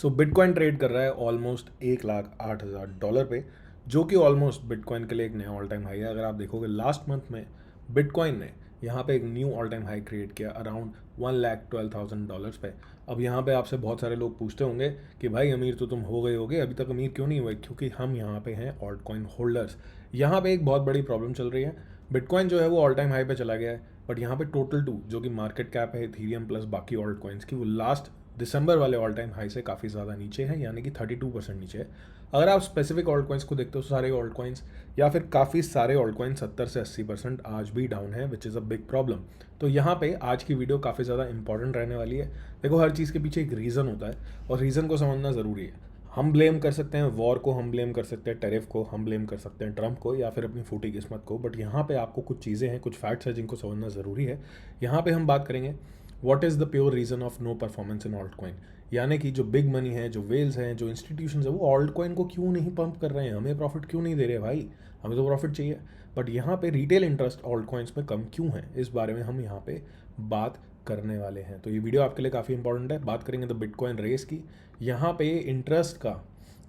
सो bitcoin trade कर रहा है ऑलमोस्ट $1,08,000 पे, जो कि ऑलमोस्ट बिटकॉइन के लिए एक नया ऑल टाइम हाई है। अगर आप देखोगे लास्ट मंथ में बिटकॉइन ने यहाँ पे एक knew all time high create किया अराउंड $1,12,000 पे। अब यहाँ पे आपसे बहुत सारे लोग पूछते होंगे कि भाई अमीर तो तुम हो गए होगे, अभी तक अमीर क्यों नहीं हुए? क्योंकि हम यहाँ पे हैं ऑल्ट कॉइन होल्डर्स। यहाँ पे एक बहुत बड़ी प्रॉब्लम चल रही है। बिटकॉइन जो है वो ऑल टाइम हाई पे चला गया है, बट यहाँ पे टोटल टू जो कि मार्केट कैप है इथीरियम प्लस बाकी ऑल्ट कॉइन्स की, वो लास्ट दिसंबर वाले ऑल टाइम हाई से काफ़ी ज़्यादा नीचे है, यानी कि 32% नीचे है। अगर आप स्पेसिफिक ऑल्ट कॉइन्स को देखते हो, सारे ऑल्ट कॉइन्स या फिर काफ़ी सारे ऑल्ट कॉइन्स 70 से 80% आज भी डाउन है, विच इज़ अ बिग प्रॉब्लम। तो यहाँ पे आज की वीडियो काफ़ी ज़्यादा इंपॉर्टेंट रहने वाली है। देखो, हर चीज़ के पीछे एक रीज़न होता है और रीज़न को समझना ज़रूरी है। हम ब्लेम कर सकते हैं वॉर को, हम ब्लेम कर सकते हैं टेरिफ को, हम ब्लेम कर सकते हैं ट्रम्प को या फिर अपनी फूटी किस्मत को, बट यहाँ पे आपको कुछ चीज़ें हैं, कुछ फैक्ट्स हैं जिनको समझना ज़रूरी है। यहाँ पे हम बात करेंगे what is the pure reason of no performance in alt coin, यानी कि जो बिग मनी है, जो वेल्स हैं, जो इंस्टीट्यूशंस है, वो ऑल्ट कॉइन को क्यों नहीं पंप कर रहे हैं, हमें प्रॉफिट क्यों नहीं दे रहे भाई? हमें तो प्रॉफिट चाहिए, बट यहाँ पे रिटेल इंटरेस्ट ऑल्ट कॉइन्स में कम क्यों है, इस बारे में हम यहाँ पे बात करने वाले हैं। तो ये वीडियो आपके लिए काफ़ी इंपॉर्टेंट है। बात करेंगे द बिटकॉइन रेस की। यहाँ पे इंटरेस्ट का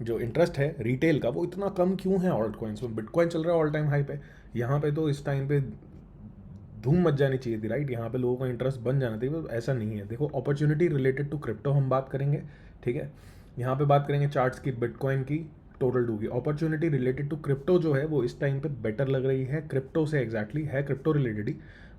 जो इंटरेस्ट है रिटेल का, वो इतना कम क्यों है ऑल्ट कॉइन्स में? बिटकॉइन चल रहा है ऑल टाइम हाई पे, यहाँ पे तो इस टाइम पे धूम मच जानी चाहिए थी, राइट? यहाँ पे लोगों का इंटरेस्ट बन जाना चाहिए, तो ऐसा नहीं है। देखो, अपॉर्चुनिटी रिलेटेड टू क्रिप्टो हम बात करेंगे, ठीक है? यहाँ पे बात करेंगे चार्ट्स की, बिटकॉइन की, टोटल टू की। अपॉर्चुनिटी रिलेटेड टू क्रिप्टो जो है वो इस टाइम पे बेटर लग रही है क्रिप्टो से, एग्जैक्टली है क्रिप्टो रिलेटेड ही।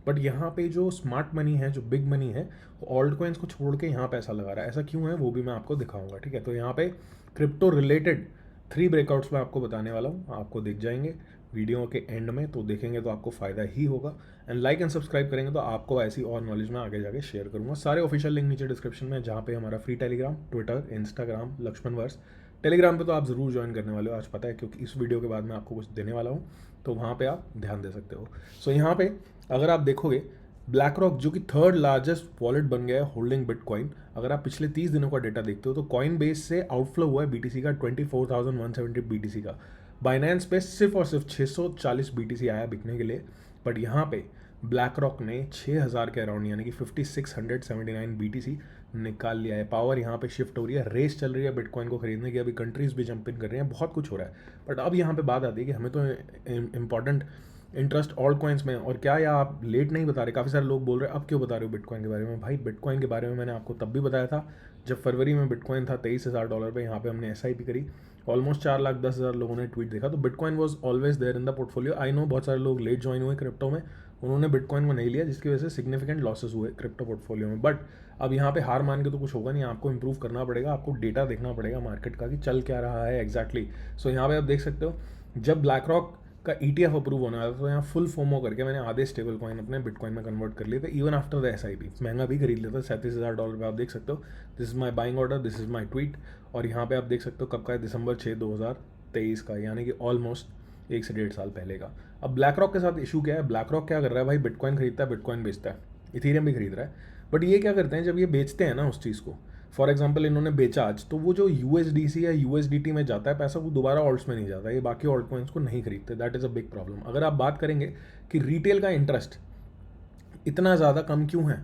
बट यहाँ पे जो स्मार्ट मनी है, जो बिग मनी है, वो ऑल्ट कॉइन्स को छोड़ के यहाँ पैसा लगा रहा है। ऐसा क्यों है वो भी मैं आपको दिखाऊंगा, ठीक है? तो यहाँ पे क्रिप्टो रिलेटेड 3 ब्रेकआउट्स मैं आपको बताने वाला हूँ, आपको दिख जाएंगे वीडियो के एंड में, तो देखेंगे तो आपको फ़ायदा ही होगा। एंड लाइक एंड सब्सक्राइब करेंगे तो आपको ऐसी और नॉलेज मैं आगे जाके शेयर करूंगा। सारे ऑफिशियल लिंक नीचे डिस्क्रिप्शन में, जहाँ पे हमारा free Telegram, Twitter, Instagram, Lakshman वर्स। टेलीग्राम पे तो आप ज़रूर ज्वाइन करने वाले हो, आज पता है, क्योंकि इस वीडियो के बाद मैं आपको कुछ देने वाला हूँ, तो वहाँ पे आप ध्यान दे सकते हो। सो यहाँ पे अगर आप देखोगे, ब्लैक रॉक जो कि थर्ड लार्जेस्ट वॉलेट बन गया है होल्डिंग बिटकॉइन, अगर आप पिछले 30 दिनों का डेटा देखते हो तो कॉइन बेस से आउटफ्लो हुआ है बीटीसी का 24,170 बीटीसी का। बाइनेंस पे सिर्फ और सिर्फ 640 बीटीसी आया बिकने के लिए, बट यहाँ पे ब्लैक रॉक ने 6,000 के अराउंड, यानी कि 5679 बीटीसी निकाल लिया है। पावर यहाँ पे शिफ्ट हो रही है, रेस चल रही है बिटकॉइन को खरीदने की, अभी कंट्रीज भी जंप इन कर रही हैं, बहुत कुछ हो रहा है। बट अब यहाँ पे बात आती है कि हमें तो इंपॉर्टेंट इंटरेस्ट ऑल्ट कॉइन्स में, और क्या या आप लेट नहीं बता रहे? काफ़ी सारे लोग बोल रहे हैं अब क्यों बता रहे हो बिटकॉइन के बारे में? भाई, बिटकॉइन के बारे में मैंने आपको तब भी बताया था जब फरवरी में बिटकॉइन था $23,000 पे। यहाँ पे हमने SIP करी, ऑलमोस्ट 4,10,000 लोगों ने ट्वीट देखा, तो bitcoin was always there in the portfolio. I know बहुत सारे लोग लेट ज्वाइन हुए क्रिप्टो में, उन्होंने बिटकॉइन को नहीं लिया, जिसकी वजह से सिग्निफिकेंट लॉसेस हुए क्रिप्टो पोर्टफोलियो में। बट अब यहाँ पे हार मान के तो कुछ होगा नहीं, आपको इंप्रूव करना पड़ेगा, आपको डेटा देखना पड़ेगा मार्केट का कि चल क्या रहा है एग्जैक्टली। सो यहाँ पे आप देख सकते हो, जब ब्लैक रॉक का ETF अप्रूव होने वाला था तो यहाँ फुल फोमो करके मैंने आधे स्टेबल कॉइन अपने बिटकॉइन में कन्वर्ट कर लिए थे, इवन आफ्टर द SIP। महंगा भी खरीद लेता, $37,000 पे। आप देख सकते हो, this is my buying order, this is my tweet. और यहाँ पे आप देख सकते हो कब का है, दिसंबर 6, 2023 का, यानी कि ऑलमोस्ट 1 से 1.5 साल पहले का। अब ब्लैक रॉक के साथ इशू क्या है? ब्लैक रॉक क्या कर रहा है भाई? बिटकॉइन खरीदता है, बिटकॉइन बेचता है, इथीरियम भी खरीद रहा है। बट ये क्या करते हैं, जब ये बेचते हैं ना उस चीज़ को, फॉर एग्जाम्पल इन्होंने बेचा आज, तो वो जो USDC या USDT में जाता है पैसा, वो दोबारा ऑल्ट्स में नहीं जाता, ये बाकी ऑल्ट कॉइन्स को नहीं खरीदते। That is a big problem. अगर आप बात करेंगे कि रिटेल का इंटरेस्ट इतना ज़्यादा कम क्यों है,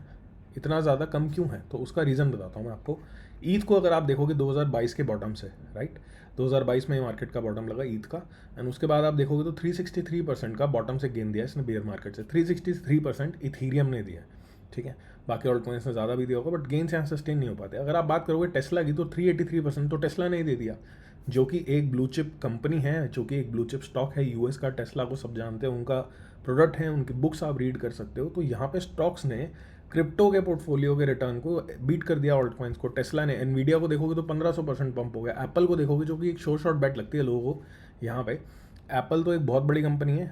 इतना ज़्यादा कम क्यों है, तो उसका रीज़न बताता हूँ मैं आपको। ईद को अगर आप देखोगे 2022 के बॉटम से, राइट, 2022 में मार्केट का बॉटम लगा ईद का, एंड उसके बाद आप देखोगे तो 363% का बॉटम से गेन दिया इसने बेयर मार्केट से। 363% इथीरियम ने दिया, ठीक है? बाकी ऑल्ट कॉइन्स ने ज़्यादा भी दिया होगा, बट गेन से यहाँ सस्टेन नहीं हो पाते। अगर आप बात करोगे टेस्ला की, तो 383% तो टेस्ला ने ही दे दिया, जो कि एक ब्लू चिप कंपनी है, जो कि एक ब्लू चिप स्टॉक है US का। टेस्ला को सब जानते हैं, उनका प्रोडक्ट है, उनकी बुक्स आप रीड कर सकते हो। तो यहाँ पे स्टॉक्स ने क्रिप्टो के पोर्टफोलियो के रिटर्न को बीट कर दिया ऑल्ट कॉइन्स को। टेस्ला ने, एनवीडिया को देखोगे तो 1500% पंप हो गया। एप्पल को देखोगे, जो कि एक शॉर्ट बैट लगती है लोगों को यहाँ पे, एप्पल तो एक बहुत बड़ी कंपनी है,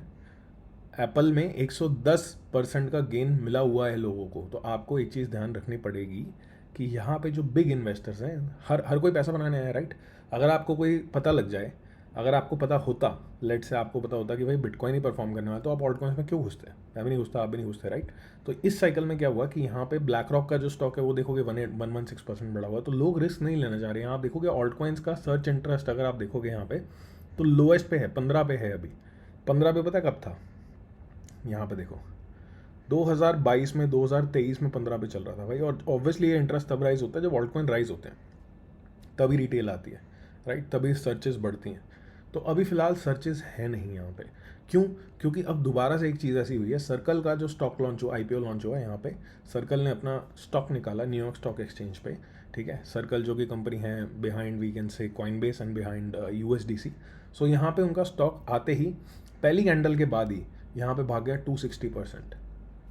एप्पल में 110% का गेन मिला हुआ है लोगों को। तो आपको एक चीज़ ध्यान रखनी पड़ेगी कि यहाँ पे जो बिग इन्वेस्टर्स हैं, हर कोई पैसा बनाने आया है, राइट? अगर आपको कोई पता लग जाए, अगर आपको पता होता, लेट से आपको पता होता कि भाई बिटकॉइन ही परफॉर्म करने वाला, तो आप ऑल्ट कॉइन्स में क्यों घुसते हैं? मैं भी नहीं घुसता, आप भी नहीं घुसते, राइट? तो इस साइकिल में क्या हुआ कि यहाँ पे ब्लैक रॉक का जो स्टॉक है वो देखोगे 116% बढ़ा हुआ है, तो लोग रिस्क नहीं लेना चाह रहे हैं। आप देखोगे ऑल्ट कॉइन्स का सर्च इंटरेस्ट, अगर आप देखोगे यहाँ पे, तो लोएस्ट पे है, 15 पे है अभी। 15 पे पता कब था? यहाँ पे देखो, 2022 में, 2023 में 15 पे चल रहा था भाई। और ऑब्वियसली ये इंटरेस्ट तब राइज होता है जब ऑल्ट कॉइन राइज होते हैं, तभी रिटेल आती है, राइट, तभी सर्चेस बढ़ती हैं। तो अभी फ़िलहाल सर्चेस है नहीं यहाँ पे। क्यों? क्योंकि अब दोबारा से एक चीज़ ऐसी हुई है, सर्कल का जो स्टॉक लॉन्च हुआ, आईपीओ लॉन्च हुआ है यहाँ पे, सर्कल ने अपना स्टॉक निकाला न्यूयॉर्क स्टॉक एक्सचेंज पे, ठीक है। सर्कल जो कि कंपनी है behind we can say Coinbase and behind USDC. So यहाँ पे उनका स्टॉक आते ही पहली कैंडल के बाद ही यहाँ पे भाग गया 260%।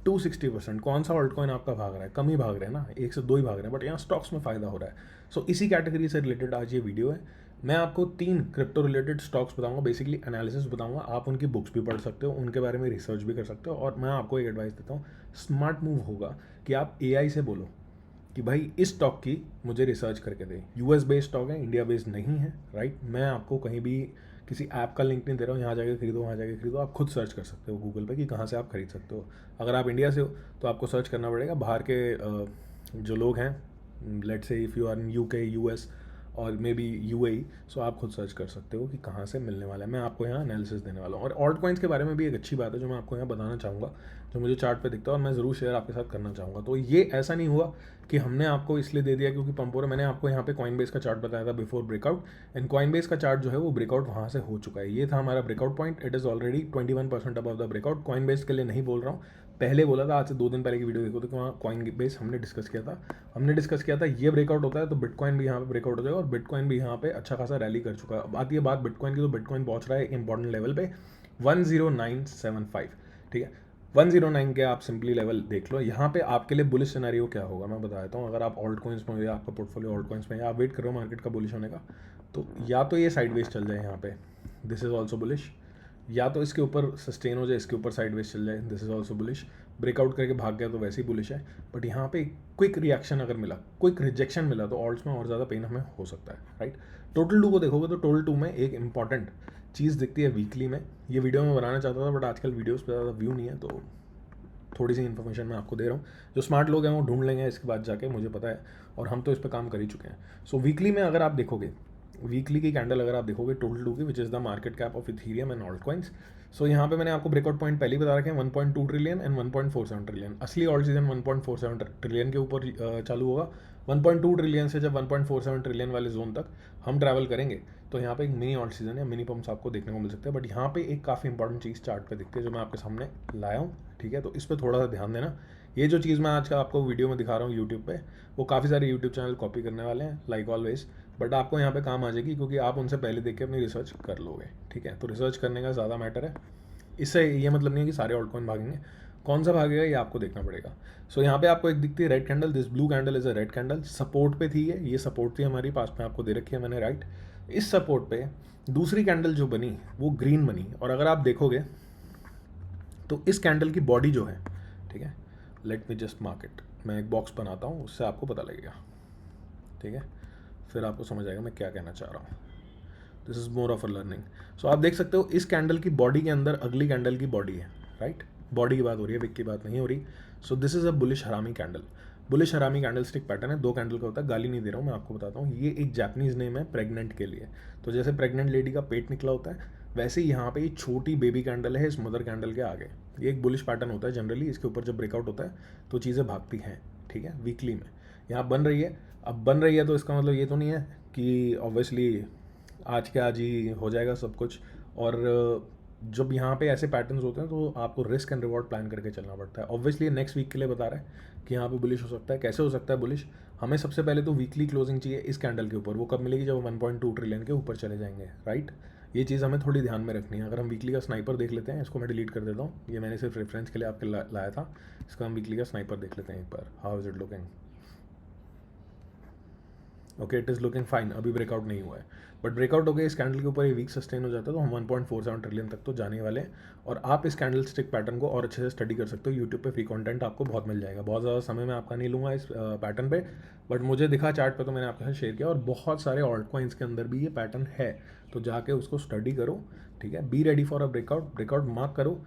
260%। कौन सा ऑल्ट कॉइन आपका भाग रहा है? कम ही भाग रहे हैं ना, एक से दो ही भाग रहे हैं, बट यहाँ स्टॉक्स में फ़ायदा हो रहा है। सो इसी कैटेगरी से रिलेटेड आज ये वीडियो है। मैं आपको 3 क्रिप्टो रिलेटेड स्टॉक्स बताऊंगा, बेसिकली एनालिसिस बताऊंगा। आप उनकी बुक्स भी पढ़ सकते हो, उनके बारे में रिसर्च भी कर सकते हो। और मैं आपको एक एडवाइस देता हूँ, स्मार्ट मूव होगा कि आप एआई से बोलो कि भाई इस स्टॉक की मुझे रिसर्च करके दे। यूएस बेस्ड स्टॉक है, इंडिया बेस्ड नहीं है, राइट। मैं आपको कहीं भी किसी ऐप का लिंक नहीं दे रहा हूँ, यहाँ जाके खरीदो वहाँ जाके खरीदो। आप खुद सर्च कर सकते हो गूगल पे कि कहाँ से आप खरीद सकते हो। अगर आप इंडिया से हो तो आपको सर्च करना पड़ेगा। बाहर के जो लोग हैं, let's say if you are in UK, US और मे बी यूएई, सो आप खुद सर्च कर सकते हो कि कहाँ से मिलने वाला है। मैं आपको यहाँ एनालिसिस देने वाला हूँ। और ऑल्ट कॉइन्स के बारे में भी एक अच्छी बात है जो मैं आपको यहाँ बताना चाहूँगा, जो मुझे चार्ट पे दिखता है और मैं ज़रूर शेयर आपके साथ करना चाहूँगा। तो ये ऐसा नहीं हुआ कि हमने आपको इसलिए दे दिया क्योंकि पंपोर, मैंने आपको यहाँ पे कॉइनबेस का चार्ट बताया था बिफोर ब्रेकआउट, एंड कॉइनबेस का चार्ट जो है वो ब्रेकआउट वहाँ से हो चुका है। ये था हमारा breakout point, it is already 21% above the breakout. Coinbase के लिए नहीं बोल रहा हूँ, पहले बोला था, आज से 2 दिन पहले की वीडियो देखो तो वहाँ कॉइनबेस हमने डिस्कस किया था। ये ब्रेकआउट होता है तो बिटकॉइन भी यहाँ पे ब्रेकआउट हो जाएगा, और बिटकॉइन भी यहाँ पे अच्छा खासा रैली कर चुका है। अब आती है बात बिटकॉइन की, तो बिटकॉइन पहुँच रहा है एक इंपॉर्टेंट लेवल पे 10975, ठीक है। 109 के आप सिंपली लेवल देख लो। यहाँ पे आपके लिए बुलिश सिनेरियो क्या होगा मैं बता देता हूँ। अगर आप ऑल्ट कॉइन्स में हो या आपका पोर्टफोलियो ऑल्ट कॉइन्स में, या आप वेट कर रहे हो मार्केट का बुलिश होने का, तो या तो ये साइडवेज चल जाए यहाँ पे, दिस इज ऑल्सो बुलिश, या तो इसके ऊपर सस्टेन हो जाए, इसके ऊपर साइडवेज चल जाए, this is also bullish. Breakout करके भाग गया तो वैसे ही बुलिश है। बट यहाँ पे क्विक रिएक्शन अगर मिला, क्विक रिजेक्शन मिला, तो ऑल्ट्स में और ज़्यादा पेन हमें हो सकता है, राइट। टोटल 2 को देखोगे तो टोटल 2 में एक इंपॉर्टेंट चीज़ दिखती है वीकली में। ये वीडियो मैं बनाना चाहता था बट आजकल वीडियोज़ पे ज़्यादा व्यू नहीं है, तो थोड़ी सी इन्फॉर्मेशन मैं आपको दे रहा हूँ। जो स्मार्ट लोग हैं वो ढूंढ लेंगे इसके बाद जाके, मुझे पता है, और हम तो इस पर काम कर ही चुके हैं। सो वीकली में अगर आप देखोगे, वीकली की कैंडल अगर आप देखोगे टोटल 2 की, which is the market cap of Ethereum and altcoins. So यहाँ पे मैंने आपको ब्रेकआउट पॉइंट पहले ही बता रखे हैं, 1.2 ट्रिलियन एंड 1.47 ट्रिलियन। असली ऑल्ट सीजन 1.47 ट्रिलियन के ऊपर चालू होगा। 1.2 ट्रिलियन से जब 1.47 ट्रिलियन वाले जोन तक हम ट्रैवल करेंगे तो यहाँ पे एक मिनी ऑल्ट सीजन या मिनी पम्प्स आपको देखने को मिल सकते हैं। बट यहाँ पे एक काफ़ी इंपॉर्टेंट चीज़ चार्ट पे दिखती है जो मैं आपके सामने लाया हूँ, ठीक है। तो इस पर थोड़ा सा ध्यान देना। ये जो चीज़ मैं आज का आपको वीडियो में दिखा रहा हूँ यूट्यूब पे, वो काफ़ी सारे यूट्यूब चैनल कॉपी करने वाले हैं लाइक ऑलवेज, बट आपको यहाँ पे काम आ जाएगी क्योंकि आप उनसे पहले देख के अपनी रिसर्च कर लोगे, ठीक है। तो रिसर्च करने का ज़्यादा मैटर है। इससे ये मतलब नहीं है कि सारे ऑल्ट कॉइन भागेंगे, कौन सा भागेगा ये आपको देखना पड़ेगा। सो यहाँ पे आपको एक दिखती है red candle, this blue candle is a red candle, support पे थी ये सपोर्ट थी हमारी, पास में आपको दे रखी है मैंने, राइट। इस सपोर्ट पे दूसरी कैंडल जो बनी वो ग्रीन बनी, और अगर आप देखोगे तो इस कैंडल की बॉडी जो है, ठीक है, let me just mark it, मैं एक बॉक्स बनाता हूँ उससे आपको पता लगेगा, ठीक है, फिर आपको समझ आएगा मैं क्या कहना चाह रहा हूँ। This is more of a learning. So आप देख सकते हो इस कैंडल की बॉडी के अंदर अगली कैंडल की बॉडी है, राइट। बॉडी की बात हो रही है, विक की बात नहीं हो रही। So this is a bullish हरामी कैंडल। बुलिश हरामी कैंडल स्टिक पैटर्न है, 2 कैंडल का होता है, गाली नहीं दे रहा हूँ मैं आपको बताता हूँ। ये एक जापानीज नेम है प्रेग्नेंट के लिए। तो जैसे प्रेग्नेंट लेडी का पेट निकला होता है, वैसे ही यहाँ पे ये छोटी बेबी कैंडल है इस मदर कैंडल के आगे। ये एक बुलिश पैटर्न होता है जनरली, इसके ऊपर जब ब्रेकआउट होता है तो चीज़ें भागती हैं, ठीक है। वीकली में यहाँ बन रही है, अब बन रही है तो इसका मतलब ये तो नहीं है कि ऑब्वियसली आज के आज ही हो जाएगा सब कुछ। और जब यहाँ पे ऐसे पैटर्न्स होते हैं तो आपको रिस्क एंड रिवॉर्ड प्लान करके चलना पड़ता है। ऑब्वियसली नेक्स्ट वीक के लिए बता रहा है कि यहाँ पे बुलिश हो सकता है। कैसे हो सकता है बुलिश? हमें सबसे पहले तो वीकली क्लोजिंग चाहिए इस कैंडल के ऊपर। वो कब मिलेगी? जब 1.2 ट्रिलियन के ऊपर चले जाएंगे, राइट। ये चीज़ हमें थोड़ी ध्यान में रखनी है। अगर हम वीकली का स्नाइपर देख लेते हैं, इसको मैं डिलीट कर देता हूँ, ये मैंने सिर्फ रेफरेंस के लिए आपके लाया था। इसका हम वीकली का स्नाइपर देख लेते हैं एक बार, how is it looking. Okay, it is looking fine, अभी ब्रेकआउट नहीं हुआ है, बट ब्रेकआउट हो गया इस कैंडल के ऊपर, ये वीक सस्टेन हो जाता है तो हम 1.47 ट्रिलियन तक तो जाने वाले हैं। और आप इस कैंडल स्टिक पैटर्न को और अच्छे से स्टडी कर सकते हो। यूट्यूब पे फ्री कंटेंट आपको बहुत मिल जाएगा। बहुत ज़्यादा समय मैं आपका नहीं लूँगा इस पैटर्न पे, बट मुझे दिखा चार्ट पे तो मैंने आपके साथ शेयर किया। और बहुत सारे ऑल्ट कॉइन्स के अंदर भी ये पैटर्न है, तो जाके उसको स्टडी करो, ठीक है। Be ready for a breakout mark करो।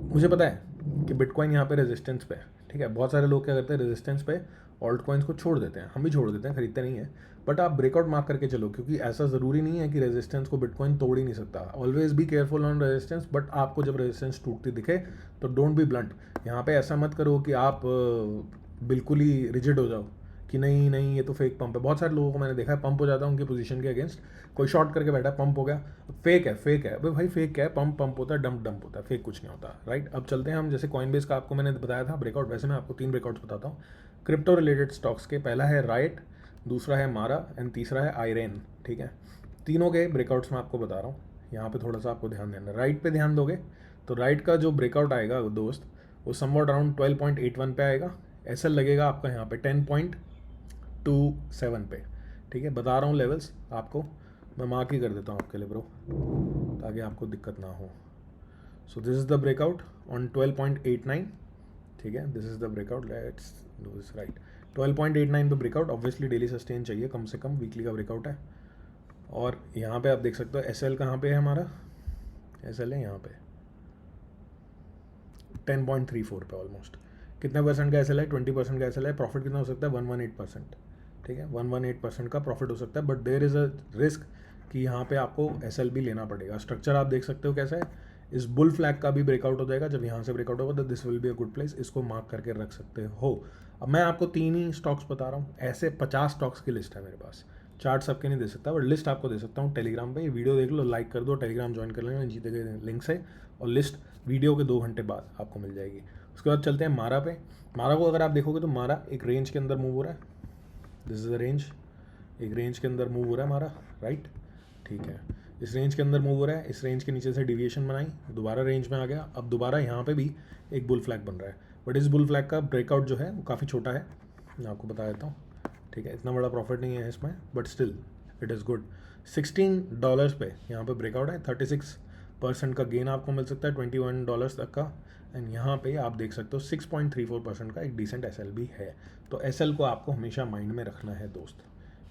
मुझे पता है कि बिटकॉइन यहाँ पे रेजिस्टेंस पे है, ठीक है। बहुत सारे लोग क्या करते हैं, रेजिस्टेंस पे ऑल्ट कॉइन्स को छोड़ देते हैं, हम भी छोड़ देते हैं, खरीदते नहीं है। बट आप ब्रेकआउट मार्क करके चलो, क्योंकि ऐसा ज़रूरी नहीं है कि रेजिस्टेंस को बिटकॉइन तोड़ ही नहीं सकता। Always be careful on resistance, but आपको जब रेजिस्टेंस टूटती दिखे तो डोंट बी ब्लंट। यहाँ पे ऐसा मत करो कि आप बिल्कुल ही रिजिड हो जाओ कि नहीं नहीं ये तो फेक पंप है। बहुत सारे लोगों को मैंने देखा है पंप हो जाता है उनकी पोजीशन के अगेंस्ट, कोई शॉर्ट करके बैठा है, पंप हो गया, फेक है फेक है। भाई फेक क्या है, पंप पंप होता है, डंप डंप होता है, फेक कुछ नहीं होता, राइट। अब चलते हैं हम, जैसे कॉइनबेस का आपको मैंने बताया था ब्रेकआउट, वैसे मैं आपको 3 ब्रेकआउट्स बताता हूँ क्रिप्टो रिलेटेड स्टॉक्स के। पहला है राइट, दूसरा है मारा एंड तीसरा है आयरेन, ठीक है। तीनों के ब्रेकआउट्स मैं आपको बता रहा हूँ। यहाँ पे थोड़ा सा आपको ध्यान देना, राइट पे ध्यान दोगे तो राइट का जो ब्रेकआउट आएगा दोस्त, वो समवॉट अराउंड 12.81 पे आएगा। एसएल लगेगा आपका यहाँ पे 10.27 पे, ठीक है। बता रहा हूँ लेवल्स आपको, मैं मार्क ही कर देता हूँ आपके लिए ब्रो, ताकि आपको दिक्कत ना हो। So this is the breakout on 12.89, ठीक है। This is the breakout, let's do this right. 12.89 पे ब्रेकआउट, ऑब्वियसली डेली सस्टेन चाहिए कम से कम, वीकली का ब्रेकआउट है। और यहाँ पे आप देख सकते हो एसएल कहाँ पे है हमारा, एसएल है यहाँ पे 10.34 पे ऑलमोस्ट। कितने परसेंट का एसएल है, 20% का एसएल है। प्रॉफिट कितना हो सकता है, 118%, ठीक है। 118% का प्रॉफिट हो सकता है, but there is a risk कि यहाँ पे आपको एसएल भी लेना पड़ेगा। स्ट्रक्चर आप देख सकते हो कैसा है, इस बुल फ्लैग का भी ब्रेकआउट हो जाएगा। जब यहाँ से ब्रेकआउट होगा तो this will be a good place, इसको मार्क करके रख सकते हो। अब मैं आपको 3 ही स्टॉक्स बता रहा हूँ, ऐसे 50 स्टॉक्स की लिस्ट है मेरे पास। चार्ट सबके नहीं दे सकता, बट लिस्ट आपको दे सकता हूँ टेलीग्राम पे। ये वीडियो देख लो, लाइक कर दो, टेलीग्राम ज्वाइन कर लेना जीते गए लिंक से, और लिस्ट वीडियो के 2 घंटे बाद आपको मिल जाएगी। उसके बाद चलते हैं मारा पे। मारा को अगर आप देखोगे तो मारा एक रेंज के अंदर मूव हो रहा है, दिस इज़ अ रेंज, एक रेंज के अंदर मूव हो रहा है मारा, राइट, ठीक है। इस रेंज के अंदर मूव हो रहा है, इस रेंज के नीचे से डिविएशन बनाई, दोबारा रेंज में आ गया। अब दोबारा यहाँ पे भी एक बुल फ्लैग बन रहा है, बट इस बुल फ्लैग का ब्रेकआउट जो है वो काफ़ी छोटा है, मैं आपको बता देता हूँ, ठीक है। इतना बड़ा प्रॉफिट नहीं है इसमें, but still it is good. $16 पे यहाँ पे ब्रेकआउट है, 36% का गेन आपको मिल सकता है $21 तक का। एंड यहाँ पे आप देख सकते हो 6.34% का एक डिसेंट एसएल भी है। तो एसएल को आपको हमेशा माइंड में रखना है दोस्त,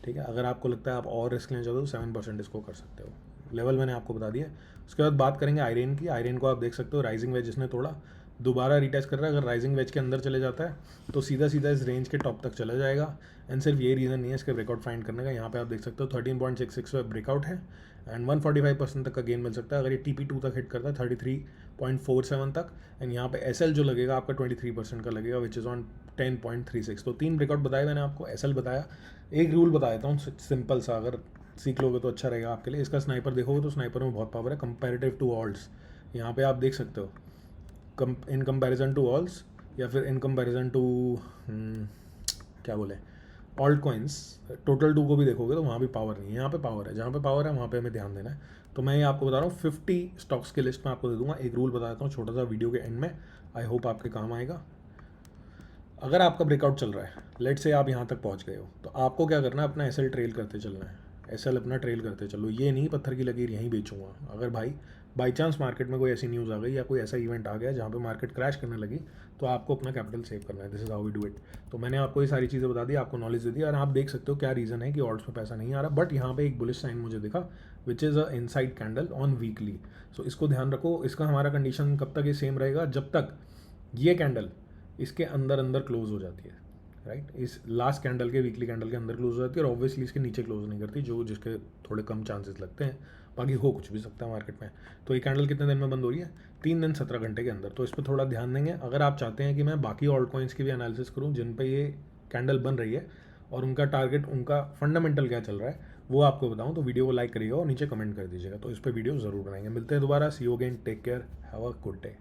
ठीक है। अगर आपको लगता है आप और रिस्क लेना चाहते हो 7% इसको कर सकते हो, लेवल मैंने आपको बता दिया। उसके बाद बात करेंगे आयरन की। आयरन को आप देख सकते हो राइजिंग वेज इसने तोड़ा, दोबारा रिटेस्ट कर रहा है। अगर राइजिंग वेज के अंदर चले जाता है तो सीधा सीधा इस रेंज के टॉप तक चला जाएगा। एंड सिर्फ ये रीज़न नहीं है इसके ब्रेकआउट फाइंड करने का, यहाँ पे आप देख सकते हो 13.66 पे ब्रेकआउट है एंड 145% तक का गेन मिल सकता है अगर ये TP2 तक हिट करता है 33.47 तक। एंड यहाँ पे एसएल जो लगेगा आपका 23% का लगेगा, विच इज़ ऑन 10.36। तो 3 ब्रेकआउट बताए मैंने आपको, एसएल बताया। एक रूल बता देता हूँ सिंपल सा, अगर सीख लोगे तो अच्छा रहेगा आपके लिए। इसका स्नाइपर देखोगे तो स्नाइपर में बहुत पावर है कंपेरेटिव टू ऑल्ट्स। यहाँ पे आप देख सकते हो इन कंपैरिजन टू ऑल्स, या फिर इन कंपैरिजन टू क्या बोले ऑल्ट कॉइन्स, टोटल 2 को भी देखोगे तो वहाँ भी पावर नहीं है, यहाँ पे पावर है। जहाँ पे पावर है वहाँ पे हमें ध्यान देना है। तो मैं ये आपको बता रहा हूँ 50 स्टॉक्स की लिस्ट में आपको दे दूंगा। एक रूल बता देता हूँ छोटा सा वीडियो के एंड में, आई होप आपके काम आएगा। अगर आपका ब्रेकआउट चल रहा है, लेट से आप यहाँ तक पहुँच गए हो, तो आपको क्या करना है, अपना एसएल ट्रेल करते चलना है। एसएल अपना ट्रेल करते चलो, ये नहीं पत्थर की लकीर यहीं बेचूंगा। अगर भाई बाई चांस मार्केट में कोई ऐसी न्यूज़ आ गई या कोई ऐसा इवेंट आ गया जहाँ पे मार्केट क्रैश करने लगी, तो आपको अपना कैपिटल सेव करना है। This is how we do it. तो मैंने आपको ये सारी चीज़ें बता दी, आपको नॉलेज दे दी, और आप देख सकते हो क्या रीज़न है कि ऑल्ट्स में पैसा नहीं आ रहा। बट यहाँ पे एक बुलिश साइन मुझे दिखा, which is a inside candle on weekly. So इसको ध्यान रखो। इसका हमारा कंडीशन कब तक ये सेम रहेगा, जब तक ये कैंडल इसके अंदर अंदर क्लोज हो जाती है, राइट। इस लास्ट कैंडल के, वीकली कैंडल के अंदर क्लोज हो जाती है, और ऑब्वियसली इसके नीचे क्लोज नहीं करती, जो जिसके थोड़े कम चांसेस लगते हैं। बाकी हो कुछ भी सकता है मार्केट में। तो ये कैंडल कितने दिन में बंद हो रही है, 3 दिन 17 घंटे के अंदर। तो इस पर थोड़ा ध्यान देंगे। अगर आप चाहते हैं कि मैं बाकी ऑल्ट कॉइन्स की भी एनालिसिस करूँ जिन पे ये कैंडल बन रही है और उनका टारगेट, उनका फंडामेंटल क्या चल रहा है, वो आपको बताऊँ, तो वीडियो को लाइक करिएगा और नीचे कमेंट कर दीजिएगा। तो इस पर वीडियो ज़रूर बनाएंगे। मिलते हैं दोबारा, see you again, take care, have a good day.